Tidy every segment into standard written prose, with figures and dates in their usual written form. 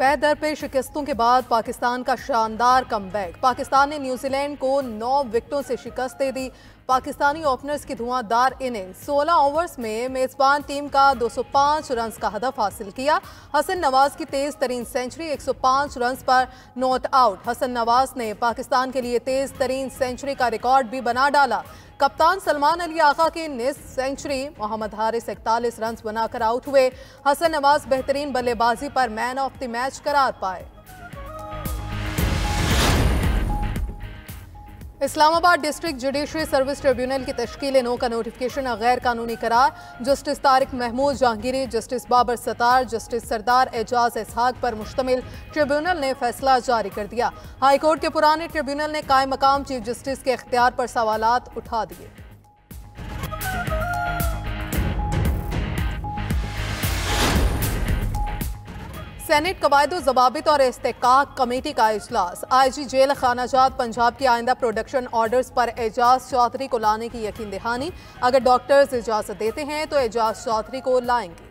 पैर दर पे शिकस्तों के बाद पाकिस्तान का शानदार कमबैक। पाकिस्तान ने न्यूजीलैंड को 9 विकेटों से शिकस्त दे दी। पाकिस्तानी ओपनर्स की धुआंधार इनिंग 16 ओवर्स में मेजबान टीम का 205 रन का हदफ हासिल किया। हसन नवाज की तेज तरीन सेंचुरी 105 रन पर नॉट आउट। हसन नवाज ने पाकिस्तान के लिए तेज तरीन सेंचुरी का रिकॉर्ड भी बना डाला। कप्तान सलमान अली आगा की निस्फ सेंचुरी, मोहम्मद हारिस 41 रन बनाकर आउट हुए। हसन नवाज बेहतरीन बल्लेबाजी पर मैन ऑफ द मैच करार पाए। Islamabad district judiciary service tribunal की तश्कील 9 का नोटिफिकेशन गैर कानूनी करार। Justice Tariq Mahmood Jahangiri, justice Babar Sattar, justice Sardar Ejaz Ishaq पर मुश्तमिल ट्रिब्यूनल ने फैसला जारी कर दिया। हाईकोर्ट के पुराने ट्रिब्यूनल ने कायम मकाम चीफ जस्टिस के इख्तियार पर सवालात उठा दिए। सेनेट कवायद ज़वाबित और इस्तेहकाक कमेटी का इजलास। IG जेल खानाजात पंजाब की आइंदा प्रोडक्शन ऑर्डर्स पर एजाज चौधरी को लाने की यकीन दहानी। अगर डॉक्टर्स इजाजत देते हैं तो एजाज चौधरी को लाएंगे।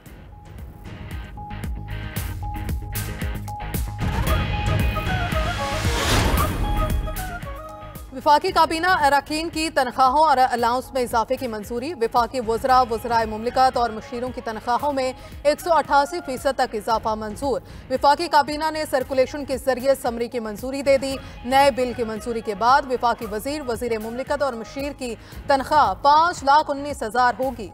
विफाकी काबीना अरकान की तनख्वाहों और अलाउंस में इजाफे की मंजूरी। विफाकी वज़रा, वज़राए मुमलिकत और मुशीरों की तनख्वाहों में 188% तक इजाफा मंजूर। विफाकी काबीना ने सर्कुलेशन के जरिए समरी की मंजूरी दे दी। नए बिल की मंजूरी के बाद विफाकी वजीर, वजीर मुमलिकत और मुशीर की तनख्वाह 5,19,000 होगी।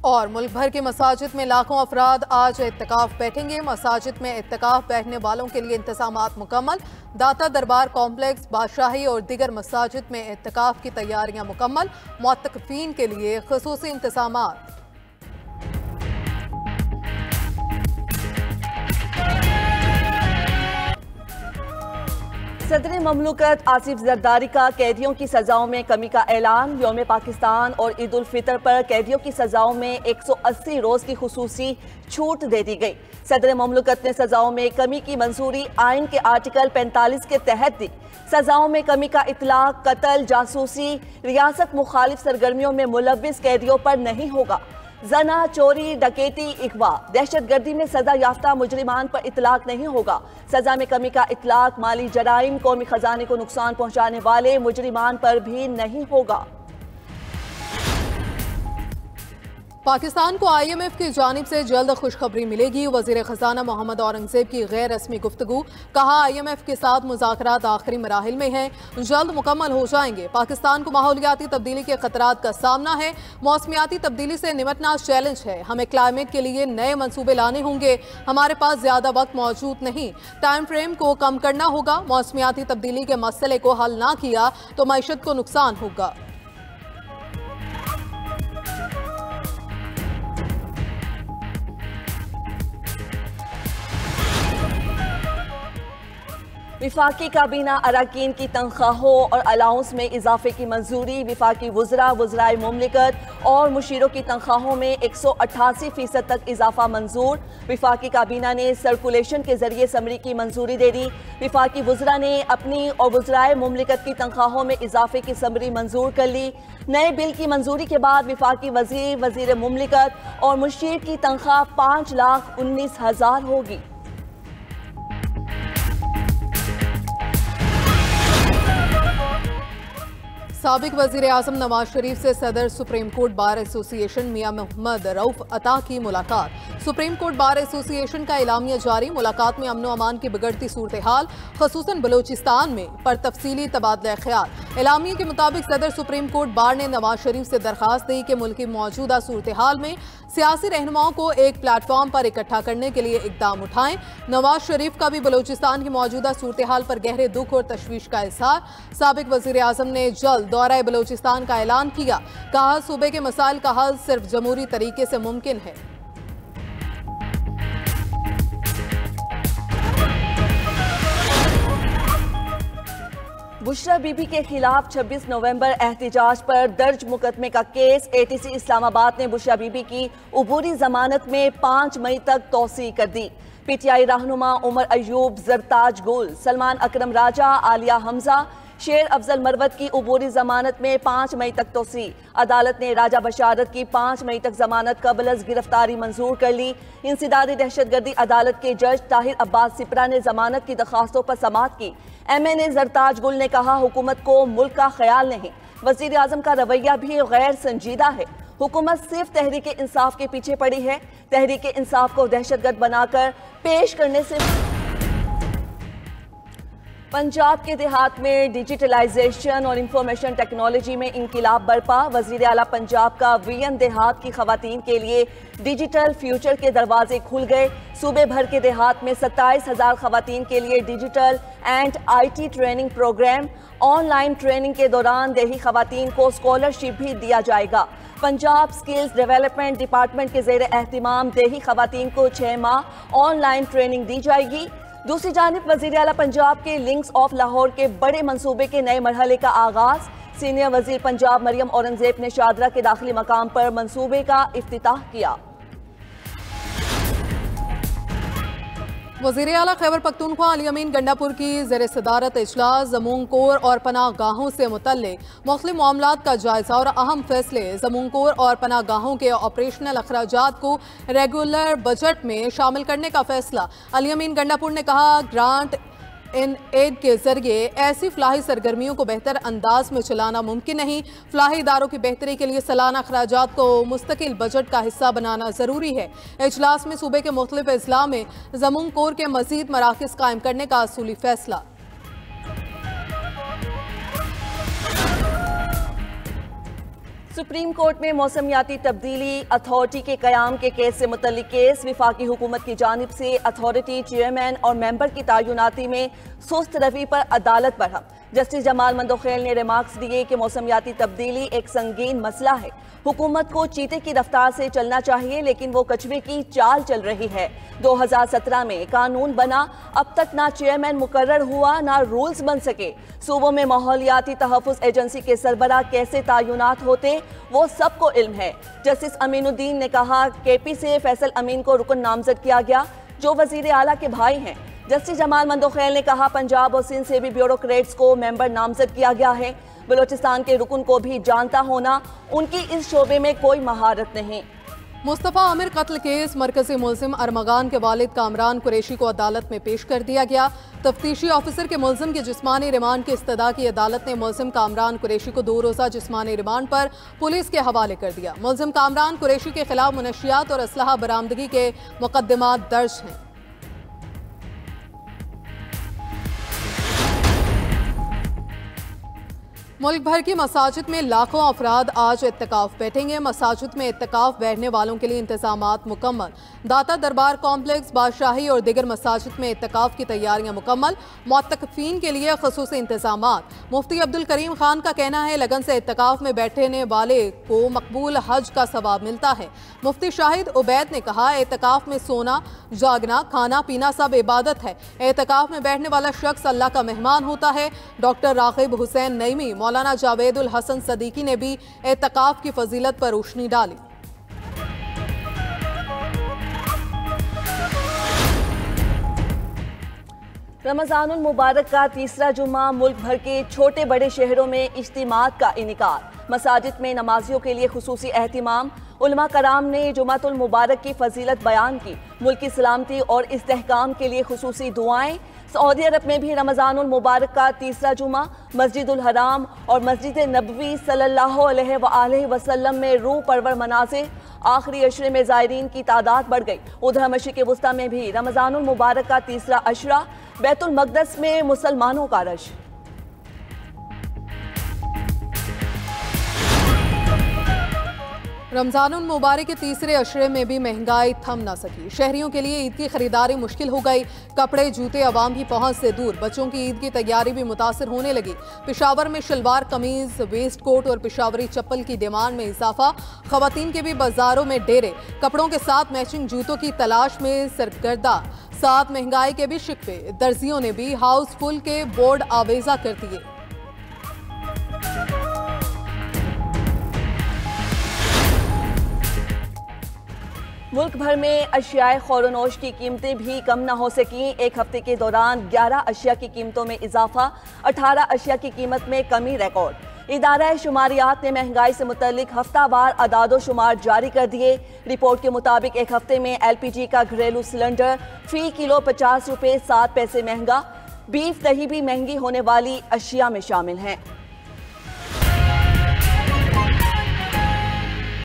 और मुल्क भर के मसाजिद में लाखों अफराद आज इत्तिकाफ बैठेंगे। मसाजिद में इत्तिकाफ बैठने वालों के लिए इंतजामात मुकम्मल। दाता दरबार कॉम्प्लेक्स, बादशाही और दीगर मसाजिद में इत्तिकाफ की तैयारियां मुकम्मल। मुअत्तकिफीन के लिए खुसूसी इंतजामात। सदर ममलूकत आसिफ जरदारी का कैदियों की सजाओं में कमी का ऐलान। यौम पाकिस्तान और ईद उल फितर पर कैदियों की सजाओं में 180 रोज की खुसूसी छूट दे दी गई। सदर ममलूकत ने सजाओं में कमी की मंजूरी आइन के आर्टिकल 45 के तहत दी। सजाओं में कमी का इतलाक कत्ल, जासूसी, रियासत मुखालिफ सरगर्मियों में मुलव्विस कैदियों पर नहीं होगा। जना, चोरी, डकैती, इगवा, दहशतगर्दी में सजा याफ्ता मुजरिमान पर इतलाक नहीं होगा। सजा में कमी का इतलाक माली जराइम, कौमी खजाने को नुकसान पहुंचाने वाले मुजरिमान पर भी नहीं होगा। पाकिस्तान को IMF की जानिब से जल्द खुशखबरी मिलेगी। वजीर खजाना मोहम्मद औरंगजेब की गैर रस्मी गुफ्तगू। कहा IMF के साथ मुज़ाकरात आखिरी मराहिल में हैं, जल्द मुकम्मल हो जाएंगे। पाकिस्तान को माहौलियाती तब्दीली के खतरात का सामना है। मौसमियाती तब्दीली से निपटना चैलेंज है। हमें क्लाइमेट के लिए नए मनसूबे लाने होंगे। हमारे पास ज्यादा वक्त मौजूद नहीं। टाइम फ्रेम को कम करना होगा। मौसमियाती तब्दीली के मसले को हल ना किया तो मईशत को नुकसान होगा। विफाकी काबीना अरकान की तनख्वाहों और अलाउंस में इजाफे की मंजूरी। विफाकी वज़रा, वज़राए मुमलिकत और मुशीरों की तनख्वाहों में 188% तक इजाफा मंजूर। विफाकी काबीना ने सर्कुलेशन के जरिए समरी की मंजूरी दे दी। विफाकी वज़रा ने अपनी और वज़राए मुमलिकत की तनख्वाहों में इजाफे की समरी मंजूर कर ली। नए बिल की मंजूरी के बाद विफाकी वज़ीर, वज़ीर मुमलिकत और मुशीर की तनख्वाह 5,19,000 होगी। साबिक वज़ीर आज़म नवाज शरीफ से सदर सुप्रीम कोर्ट बार एसोसिएशन मियां मोहम्मद रऊफ अता की मुलाकात। सुप्रीम कोर्ट बार एसोसिएशन का एलामिया जारी। मुलाकात में अमन अमान की बिगड़ती सूरत हाल ख़ुसूसन बलोचिस्तान में पर तफसीली तबादला ख्याल। एलामिया के मुताबिक सदर सुप्रीम कोर्ट बार ने नवाज शरीफ से दरख्वास्त दी कि मुल्क की मौजूदा सूरत हाल में सियासी रहनुमाओं को एक प्लेटफॉर्म पर इकट्ठा करने के लिए इकदाम उठाएं। नवाज शरीफ का भी बलोचिस्तान की मौजूदा सूरत हाल पर गहरे दुख और तशवीश का इजहार। साबिक वज़ीर आज़म ने जल्द दौरा बलोचिस्तान का ऐलान किया। कहा सूबे के मसाइल का हल सिर्फ जमहूरी तरीके से मुमकिन है। बुशरा बीबी के खिलाफ 26 नवंबर एहतिजाज पर दर्ज मुकदमे का केस। ATC इस्लामाबाद ने बुशरा बीबी की उबूरी जमानत में 5 मई तक तौसी कर दी। PTI रहनुमा उमर अयूब, जरताज गुल, सलमान अकरम राजा, आलिया हमजा, शेर अफजल मरवत की उबूरी जमानत में 5 मई तक तोसी। अदालत ने राजा बशारत की 5 मई तक जमानत कबल अज गिरफ्तारी मंजूर कर ली। इंसिदारी दहशतगर्दी अदालत के जज ताहिर अब्बास सिपरा ने जमानत की दरखास्तों पर समाअत की। MNA जरताज गुल ने कहा, हुकूमत को मुल्क का ख्याल नहीं, वजीर आजम का रवैया भी गैर संजीदा है। हुकूमत सिर्फ तहरीक इंसाफ के पीछे पड़ी है। तहरीक इंसाफ को दहशतगर्द बनाकर पेश करने से पंजाब के देहात में डिजिटलाइजेशन और इंफॉर्मेशन टेक्नोलॉजी में इंकिलाब बरपा। वजीर आला पंजाब का VN देहात की खवातीन के लिए डिजिटल फ्यूचर के दरवाजे खुल गए। सूबे भर के देहात में 27,000 खवातीन के लिए digital and IT training program. Online training के दौरान देही खवातीन को स्कॉलरशिप भी दिया जाएगा। पंजाब स्किल्स डेवलपमेंट डिपार्टमेंट के ज़ेर एहतिमाम देही खवातीन को 6 माह ऑनलाइन ट्रेनिंग दी जाएगी। दूसरी जानिब वज़ीर आला पंजाब के लिंक्स ऑफ लाहौर के बड़े मंसूबे के नए मरहले का आगाज। सीनियर वजीर पंजाब मरियम औरंगजेब ने शादरा के दाखिली मकाम पर मंसूबे का इफ्तिताह किया। वज़ीर आला खैबर पख्तूनख्वा अली अमीन गंडापुर की ज़ेर सदारत इजलास ज़मून कोर और पनाह गाहों से मुतल्लिक मुख्तलिफ मामलात का जायजा और अहम फैसले। ज़मून कोर और पनाह गाहों के ऑपरेशनल अखराजात को रेगुलर बजट में शामिल करने का फैसला। अली अमीन गंडापुर ने कहा, ग्रांट इन एड के जरिए ऐसी फलाही सरगर्मियों को बेहतर अंदाज में चलाना मुमकिन नहीं। फलाही इदारों की बेहतरी के लिए सालाना अखराजात को मुस्तकिल बजट का हिस्सा बनाना ज़रूरी है। इजलास में सूबे के मुख्तलिफ अजला में ज़मून कोर के मज़ीद मराकज़ कायम करने का असूली फैसला। सुप्रीम कोर्ट में मौसमियाती तब्दीली अथॉरिटी के क़याम के केस से मुतल्लिक केस। विफाकी हुकूमत की जानिब से अथॉरिटी चेयरमैन और मेंबर की तैनाती में सुस्त रवि पर अदालत बरहम। जस्टिस जमाल मंदोखेल ने रिमार्क्स दिए कि मौसमियाती तब्दीली एक संगीन मसला है। हुकूमत को चीते की रफ्तार से चलना चाहिए, लेकिन वो कछुए की चाल चल रही है। 2017 में कानून बना, अब तक ना चेयरमैन मुकर्रर हुआ ना रूल्स बन सके। सूबों में माहौलियाती तहफ़्फ़ुज़ एजेंसी के सरबराह कैसे तैनात होते वो सबको इल्म है। जस्टिस अमीनुद्दीन ने कहा, KP से फैसल अमीन को रुकन नामजद किया गया जो वजीर आला के भाई हैं। जस्टिस जमाल मंदोखेल ने कहा, पंजाब और सिंध से भी ब्यूरोक्रेट्स को मेंबर नामजद किया गया है। बलोचिस्तान के रुकन को भी जानता होना, उनकी इस शोबे में कोई महारत नहीं। मुस्तफ़ा आमिर कत्ल केस मरकजी मुल्जिम अरमगान के वालिद कामरान कुरैशी को अदालत में पेश कर दिया गया। तफ्तीशी ऑफिसर के मुल्जिम के जिस्मानी रिमांड की इस्तदा की अदालत ने मुल्जिम कामरान कुरैशी को 2 रोज़ा जिस्मानी रिमांड पर पुलिस के हवाले कर दिया। मुल्जिम कामरान कुरैशी के खिलाफ मुनशियात और असलहा बरामदगी के मुकदमात दर्ज हैं। मुल्क भर की मसाजिद में लाखों अफराद आज इत्तिकाफ बैठेंगे। मसाजिद में इत्तिकाफ बैठने वालों के लिए इंतजामात मुकम्मल। दाता दरबार कॉम्प्लेक्स, बादशाही और दिगर मसाजिद में इत्तिकाफ की तैयारियां मुकम्मल। मुअत्तकिफीन के लिए ख़ुसूसी इंतजामात। मुफ्ती अब्दुल करीम खान का कहना है, लगन से इत्तिकाफ में बैठने वाले को मकबूल हज का सवाब मिलता है। मुफ्ती शाहिद उबैद ने कहा, इत्तिकाफ में सोना, जागना, खाना पीना सब इबादत है। इत्तिकाफ में बैठने वाला शख्स अल्लाह का मेहमान होता है। डॉक्टर रागिब हुसैन नईमी, मौलाना जावेदुल हसन सदीकी ने भी इत्तिकाफ की फजीलत पर रोशनी डाली। रमज़ानुल मुबारक का तीसरा जुम्मा, मुल्क भर के छोटे बड़े शहरों में इज्तिमात का इनेकार। मसाजिद में नमाजियों के लिए खुसूसी एहतिमाम। उलमा कराम ने जुमातुल मुबारक की फजीलत बयान की। मुल्क की सलामती और इस्तेहकाम के लिए खुसूसी दुआएं। सऊदी अरब में भी रमज़ानुल मुबारक का तीसरा जुमा मस्जिदुल हराम और मस्जिद नबवी सल्लल्लाहु अलैहि वसल्लम में रूह परवर मनाज़िर। आखिरी अशरे में ज़ायरीन की तादाद बढ़ गई। उधर मशरिक़ वुस्ता में भी रमज़ानुल मुबारक का तीसरा अशरा। बैतुल मक़दस में मुसलमानों का रश। रमज़ानुल मुबारक के तीसरे अशरे में भी महंगाई थम ना सकी। शहरियों के लिए ईद की खरीदारी मुश्किल हो गई। कपड़े, जूते अवाम की पहुंच से दूर। बच्चों की ईद की तैयारी भी मुतासर होने लगी। पेशावर में शलवार कमीज, वेस्ट कोट और पेशावरी चप्पल की डिमांड में इजाफा। खवातीन के भी बाजारों में डेरे। कपड़ों के साथ मैचिंग जूतों की तलाश में सरगर्दा। साथ महंगाई के भी शिकवे। दर्जियों ने भी हाउसफुल के बोर्ड आवेजा कर दिए। मुल्क भर में अशियाए खौरनोश की कीमतें भी कम न हो सकी। एक हफ्ते के दौरान 11 अशिया की कीमतों में इजाफा, 18 अशिया की कीमत में कमी रिकॉर्ड। इदारा शुमारियात ने महंगाई से मुतल्लिक हफ्तावार अदादो शुमार जारी कर दिए। रिपोर्ट के मुताबिक एक हफ्ते में LPG का घरेलू सिलेंडर फी किलो 50 रुपये 7 पैसे महंगा। बीफ दही भी महंगी होने वाली अशिया में शामिल हैं।